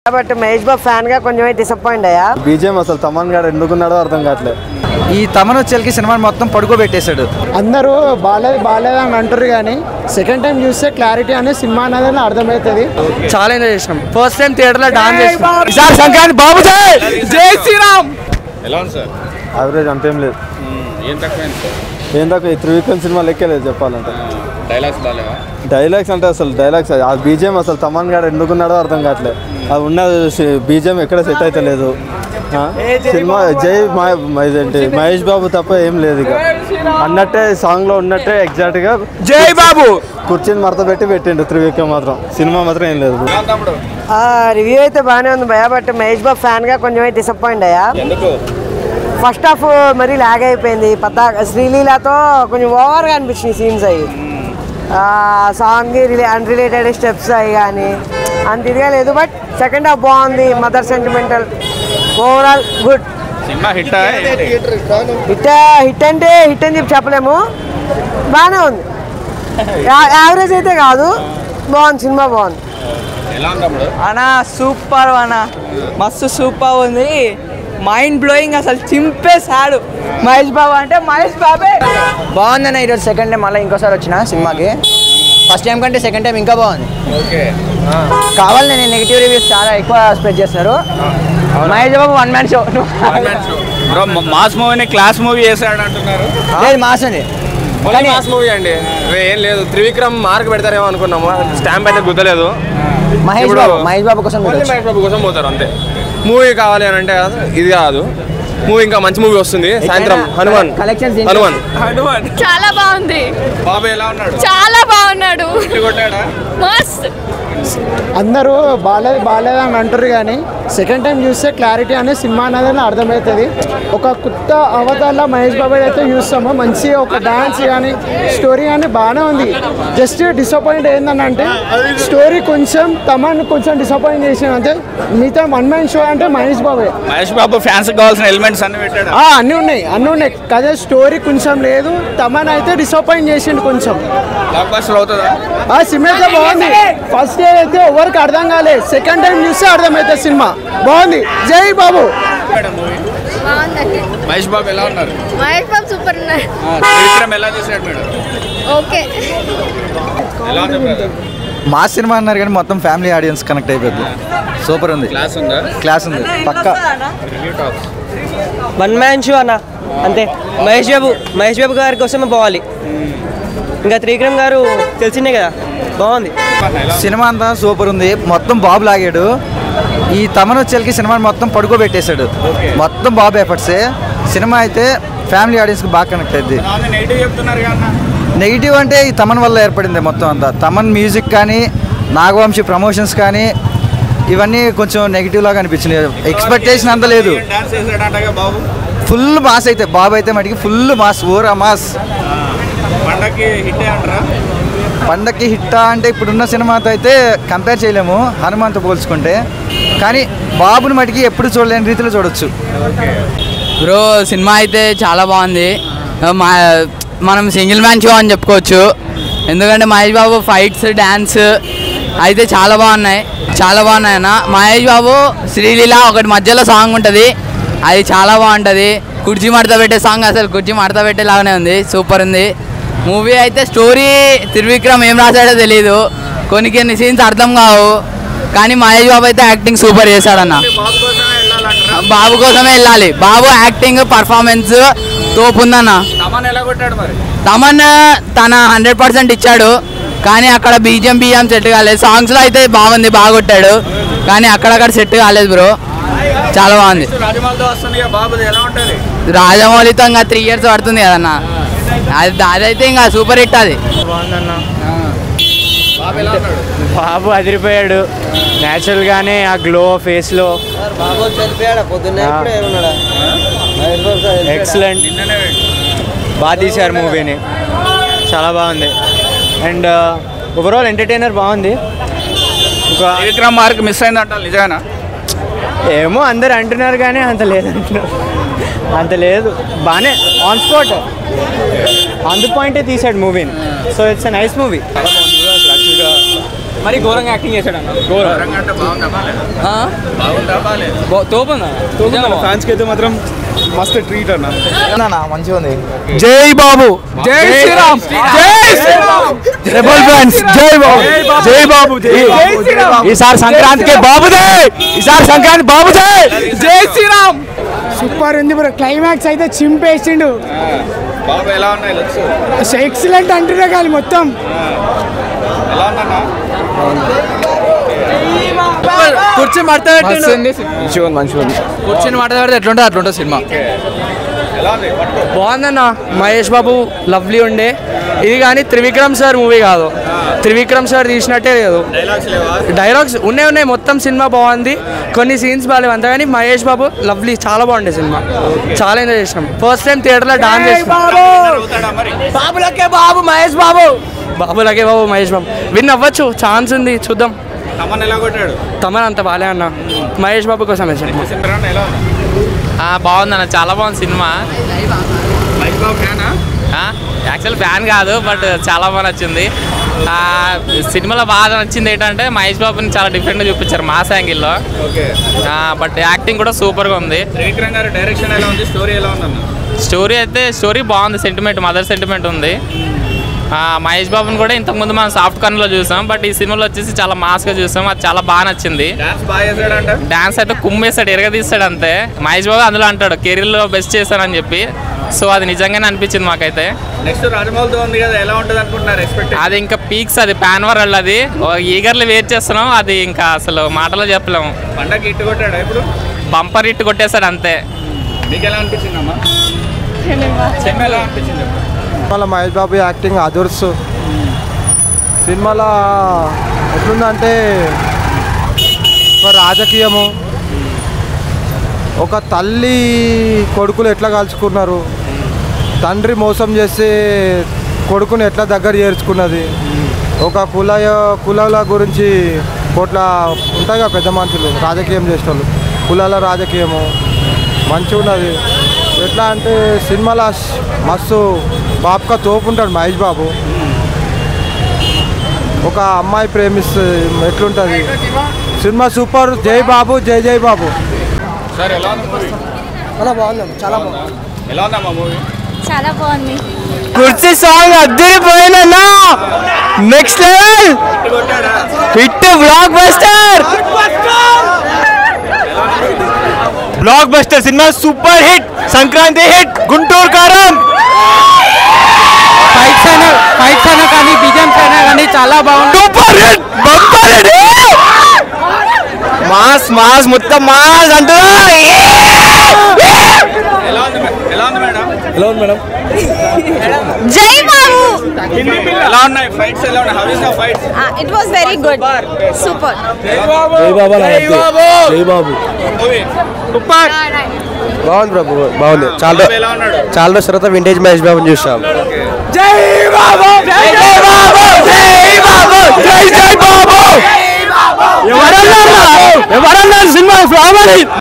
But Mahesh Babu fan గా కొంచెం disappoint అయ్యా. బీజేఎం అసలు తమన్ గారు ఎందుకున్నాడో అర్థం కావట్లేదు. ఈ తమన్ వచ్చేకి సినిమా మొత్తం పడుకోబెట్టేశాడు. అందరూ బాగాలేదు అని అంటారు కానీ సెకండ్ టైం చూస్తే క్లారిటీ అనే సినిమా అనేది అర్థమవుతుంది. చాలా ఎంజాయ్ చేసినాం. ఫస్ట్ టైం థియేటర్ లో డాన్స్ చేసినాం. సంక్రాంతి బాబు జై శ్రీరామ్. ఎలా ఉంది సార్? యావరేజ్ అంతేం లేదు. ఏం తక్కువ? ఏం తక్కువ? త్రివిక్రమ్ సినిమా లెక్కలేదు చెప్పాలంటే. డైలాగ్స్ బాగాలేవా? డైలాగ్స్ అంటే అసలు డైలాగ్స్ ఆ బీజేఎం అసలు తమన్ గారు ఎందుకున్నాడో అర్థం కావట్లేదు. అది ఉన్న బీజేఎం ఎక్కడ సెట్ అయితే లేదు. సినిమా ఇదేంటి మహేష్ బాబు తప్ప ఏం లేదు. ఇక అన్నట్టే సాంగ్ లో ఉన్నట్టే ఎగ్జాక్ట్ గా జై బాబు కుర్చీని మడత పెట్టి పెట్టిండు త్రివిక్రమ్. మాత్రం సినిమా మాత్రం ఏం లేదు. రివ్యూ అయితే బాగానే ఉంది భయ. బట్ మహేష్ బాబు ఫ్యాన్ గా కొంచెం డిసప్పాయింట్ అయ్యా. ఫస్ట్ హాఫ్ మరీ లాగ్ అయిపోయింది. శ్రీలీలతో కొంచెం ఓవర్గా అనిపించింది సీన్స్ అయ్యి. సాంగ్ అన్రిలేటెడ్ స్టెప్స్ అయ్యి కానీ అంత ఇదిగా లేదు. బట్ సెకండ్ హాఫ్ బాగుంది. Mother sentimental overall good. Hit అంటే హిట్ అని చెప్పలేము. బాగానే ఉంది. యావరేజ్ అయితే కాదు. బాగుంది. సినిమా బాగుంది. అన్నా సూపర్ అన్నా, మస్తు సూపర్ ఉంది. మైండ్ బ్లోయింగ్, అసలు చింపేశాడు మహేష్ బాబు. అంటే మహేష్ బాబే బాగుందన్న. ఈరోజు సెకండ్ టైం మళ్ళీ ఇంకోసారి వచ్చిన సినిమాకి. ఫస్ట్ టైం కంటే సెకండ్ టైం ఇంకా బాగుంది. కావాలని నేను నెగిటివ్ రివ్యూస్ చాలా ఎక్కువ స్ప్రెడ్ చేస్తారు. Mahesh Babu one man show. Mass మూవీని క్లాస్ మూవీ చేశాడు అంటున్నారు. లేదు మాస్ అండి, మాస్ మూవీ అండి. ఏం లేదు, త్రివిక్రమ్ మార్క్ పెడతారేమో అనుకున్నాము. స్టాంప్ అయితే గుద్దలేదు. మహేష్ బాబు కోసం మహేష్ బాబు కోసం పోతారు అంతే. మూవీ కావాలి అని అంటే ఇది కాదు. మూవీ ఇంకా మంచి మూవీ వస్తుంది సాయంత్రం. హనుమాన్ చాలా బాగుంది. బాబు ఎలా ఉన్నాడు? చాలా బాగున్నాడు. మస్త్. అందరూ బాగాలేదు అని అంటారు కానీ సెకండ్ టైం చూస్తే క్లారిటీ అనే సినిమా అనేది అర్థమవుతుంది. ఒక కొత్త అవతారంలో మహేష్ బాబు అయితే చూస్తామో మంచి ఒక డాన్స్ కానీ స్టోరీ కానీ బాగానే ఉంది. జస్ట్ డిసప్పాయింట్ ఏందని అంటే స్టోరీ కొంచెం తమన్ కొంచెం డిసప్పాయింట్ చేసిన అంతే. మిగతా వన్ మ్యాన్ షో అంటే మహేష్ బాబు ఫ్యాన్స్ కావాల్సిన ఎలిమెంట్స్ అన్ని పెట్టాడు. అన్నీ ఉన్నాయి కదా. స్టోరీ కొంచెం లేదు. తమన్ అయితే డిసప్పాయింట్ చేసిండు కొంచెం. సినిమా అయితే బాగుంది. ఫస్ట్ డే అయితే ఎవరికి అర్థం కాలేదు. సెకండ్ టైం చూస్తే అర్థమైతే సినిమా బాగుంది. జై బాబు. మహేష్ బాబు ఎలా ఉన్నారు? మహేష్ బాబు సూపర్ ఉన్నారు. త్రివిక్రమ్ ఎలా చేశాడు మేడం? ఓకే. ఎలా ఉంది? మా సినిమా అన్నారు కానీ మొత్తం ఫ్యామిలీ ఆడియన్స్ కనెక్ట్ అయిపోయింది. సూపర్ ఉంది. క్లాస్ ఉంది పక్కా. వన్ మ్యాన్ షో అన్న అంతే. మహేష్ బాబు గారి కోసమే పోవాలి. ఇంకా త్రివిక్రమ్ గారు తెలిసిందే కదా, బాగుంది. సినిమా అంతా సూపర్ ఉంది. మొత్తం బాబు లాగాడు. ఈ తమన్ వచ్చేకి సినిమా మొత్తం పడుకోబెట్టేశాడు. మొత్తం బాబు ఎఫర్ట్సే. సినిమా అయితే ఫ్యామిలీ ఆడియన్స్కి బాగా కనెక్ట్ అయింది. నెగిటివ్ అంటే ఈ తమన్ వల్ల ఏర్పడింది మొత్తం అంతా. తమన్ మ్యూజిక్ కానీ నాగవంశీ ప్రమోషన్స్ కానీ ఇవన్నీ కొంచెం నెగిటివ్ లాగా అనిపించింది. ఎక్స్పెక్టేషన్ అంత లేదు. ఫుల్ మాస్ అయితే బాబు అయితే మటుకి ఫుల్ మాస్. ఓరా మాస్. పండక్కి హిట్టా అంటే ఇప్పుడున్న సినిమాతో అయితే కంపేర్ చేయలేము హనుమాన్తో పోల్చుకుంటే. కానీ బాబుని మటుకి ఎప్పుడు చూడలేని రీతిలో చూడొచ్చు. బ్రో సినిమా అయితే చాలా బాగుంది. మనం సింగిల్ మ్యాన్ షో అని చెప్పుకోవచ్చు. ఎందుకంటే మహేష్ బాబు ఫైట్స్ డ్యాన్స్ అయితే చాలా బాగున్నాయి అన్న. మహేష్ బాబు శ్రీలీల ఒకటి మధ్యలో సాంగ్ ఉంటుంది, అది చాలా బాగుంటుంది. కుర్చీ మడత పెట్టే సాంగ్ అసలు కుర్చీ మడత పెట్టేలాగానే ఉంది. సూపర్ ఉంది మూవీ అయితే. స్టోరీ త్రివిక్రమ్ ఏం రాశాడో తెలీదు, కొన్ని సీన్స్ అర్థం కావు. కానీ మహేష్ బాబు అయితే యాక్టింగ్ సూపర్ చేశాడన్న. బాబు కోసమే వెళ్ళాలి. బాబు యాక్టింగ్ పర్ఫార్మెన్స్ తోపుందన్న. తమన్ తన 100% ఇచ్చాడు. కానీ అక్కడ బిజిఎం సెట్ కాలేదు. సాంగ్స్లో అయితే బాగుంది, బాగా కొట్టాడు. కానీ అక్కడక్కడ సెట్ కాలేదు బ్రో. చాలా బాగుంది. రాజమౌళితో ఇంకా 3 years పడుతుంది కదన్న. అదైతే ఇంకా సూపర్ హిట్. అది బాగుందన్న. బాబు అదిరిపోయాడు న్యాచురల్ గానే. ఆ గ్లో ఫేస్ లో ఎక్సలెంట్. బాగా తీశారు మూవీని, చాలా బాగుంది. అండ్ ఓవరాల్ ఎంటర్టైనర్ బాగుంది. త్రివిక్రమ్ మార్క్ మిస్ అయిందంట, నిజానా? ఏమో అందరు అంటున్నారు కానీ అంత లేదు. బాగానే ఆన్ స్పాట్ ఆన్ ది పాయింటే తీసాడు మూవీని. So it's a nice movie. మరి ఘోరంగా యాక్టింగ్ చేశాడు అన్న. ఫ్యాన్స్ కి అయితే మాత్రం మస్తు ట్రీట్ అన్న. మంచిగా ఉంది. జై బాబు, జై శ్రీరామ్, జై శ్రీరామ్, రెబల్ ఫ్యాన్స్ జై బాబు, జై బాబు, ఈసారి సంక్రాంతికి బాబుదే, ఈసారి సంక్రాంతి బాబుదే, జై శ్రీరామ్. సూపర్ ఉంది బ్రో. క్లైమాక్స్ అయితే చింపేసిండు. బాబు ఎలా ఉన్నాయి లుక్స్? ఎక్సలెంట్ అంటున్నా కానీ మొత్తం ఎలా ఉందన్నా? కూర్చొని మాట్లాడుతుంది, కూర్చొని మాట్లాడితే ఎట్లుంటుంది అట్లుంటుంది సినిమా. ఎలా ఉంది పట్టు? బాగుందన్న. మహేష్ బాబు లవ్లీ ఉండే. ఇది కానీ త్రివిక్రమ్ సార్ మూవీ కాదు, త్రివిక్రమ్ సార్ తీసినట్టే లేదు. డైలాగ్స్ లేవా? డైలాగ్స్ ఉన్నాయి, మొత్తం సినిమా బాగుంది. కొన్ని సీన్స్ బాగాలేవు అంతా, కానీ మహేష్ బాబు లవ్లీ చాలా బాగుండే సినిమా. చాలా ఎంజాయ్ చేసినాం. ఫస్ట్ టైం థియేటర్లో డాన్స్ చేసినాం. అవుతాడా మరి? బాబులకే బాబు మహేష్ బాబు, బాబులకే బాబు మహేష్ బాబు విన్ అవ్వచ్చు, ఛాన్స్ ఉంది, చూద్దాం. తమన్ ఎలా కొట్టాడు? తమన్ అంత బాలే అన్న, మహేష్ బాబు కోసం వేసాను. సిమ్రాన్ ఎలా ఉంది? బాగుందన్న, చాలా బాగుంది cinema. Mahesh Babu ఫ్యానా? Actual fan కాదు, బట్ చాలా బాగా నచ్చింది. సినిమాలో బాగా నచ్చింది ఏంటంటే మహేష్ బాబుని చాలా డిఫరెంట్గా చూపించారు మాస్ యాంగిల్లో. ఓకే. బట్ యాక్టింగ్ కూడా సూపర్గా ఉంది. త్రివిక్రమ్ గారి డైరెక్షన్ ఎలా ఉంది? స్టోరీ ఎలా ఉందన్న? స్టోరీ బాగుంది, సెంటిమెంట్, మదర్ సెంటిమెంట్ ఉంది. మహేష్ బాబుని కూడా ఇంతకుముందు మనం సాఫ్ట్ కార్నర్లో చూసాం, బట్ ఈ సినిమాలో వచ్చేసి చాలా మాస్గా చూసాం. అది చాలా బాగా నచ్చింది. డాన్స్ బాగా చేశాడంట. డాన్స్ అయితే కుమ్మేస్తాడు, ఎరగదీస్తాడు అంతే. మహేష్ బాబు అందులో అంటాడు కెరీర్లో బెస్ట్ చేశానని చెప్పి. సో అది నిజంగానే అనిపించింది మాకైతే. నెక్స్ట్ రాజమౌళితో ఉంది కదా, ఎలా ఉంటుంది అనుకుంటున్నారు? ఎక్స్పెక్ట్ అది ఇంకా పీక్స్, అది పాన్ వరల్డ్, అది ఈగర్లీ వెయిట్ చేస్తున్నాం. అది ఇంకా అసలు మాటలో చెప్పలేము. పండగ ఇట్టు కొట్టాడా ఇప్పుడు? బంపర్ హిట్ కొట్టేశాడు అంతే. మీకు ఎలా అనిపించిందమ్మా? సినిమా ఎలా అనిపించింది? సినిమాలో మహేష్ బాబు యాక్టింగ్ అదుర్స్. సినిమాలో ఎట్లుందంటే ఒక రాజకీయము, ఒక తల్లి కొడుకులు ఎట్లా కలుసుకున్నారు, తండ్రి మోసం చేసి కొడుకుని ఎట్లా దగ్గర చేర్చుకున్నది, ఒక కులాల గురించి కోట్ల ఉంటాయి కదా పెద్ద మనుషులు రాజకీయం చేసేవాళ్ళు, కులాల రాజకీయము మంచిగా ఉన్నది. ఎట్లా అంటే సినిమాలో మస్తు బాబుగా తోపు ఉంటాడు మహేష్ బాబు. ఒక అమ్మాయి ప్రేమిస్తే ఎట్లుంటుంది సినిమా. సూపర్. జై బాబు, జై జై బాబు. సార్ ఎలా ఉంది మూవీ? చాలా బాగుంది, చాలా బాగుంది. ఎలా ఉందమ్మా మూవీ? చాలా బాగుంది. కుర్చీ సాంగ్ అద్దరిపోయినా, నెక్స్ట్ లెవెల్ కొట్టాడా? Hit, blockbuster, blockbuster సినిమా, super hit, Sankranti hit, Guntur Kaaram. Fights అయినా కానీ, బిజిఎమ్స్ అయినా కానీ చాలా బాగుంది. Super hit, bumper hit, mass mass మొత్తం మాస్ అంటున్నా. ఎలా ఉంది మేడం? ఎలా ఉంది మేడం? జై బాబు. ఎలా ఉన్నాయి ఫైట్స్? ఎలా ఉన్నాయి? How is the fights? It was very good, super. జై బాబు, జై బాబు. మూవీ బాగుంది ప్రభు, బాగుంది. చాలా ఎలా ఉన్నాడు? చాలా రోజుల తర్వాత వింటేజ్ మహేష్ బాబుని చూసాం. జై బాబు, జై జై బాబు, జై బాబు, జై జై బాబు. ఎవరన్నారు సినిమా ఫ్లాప్ అని?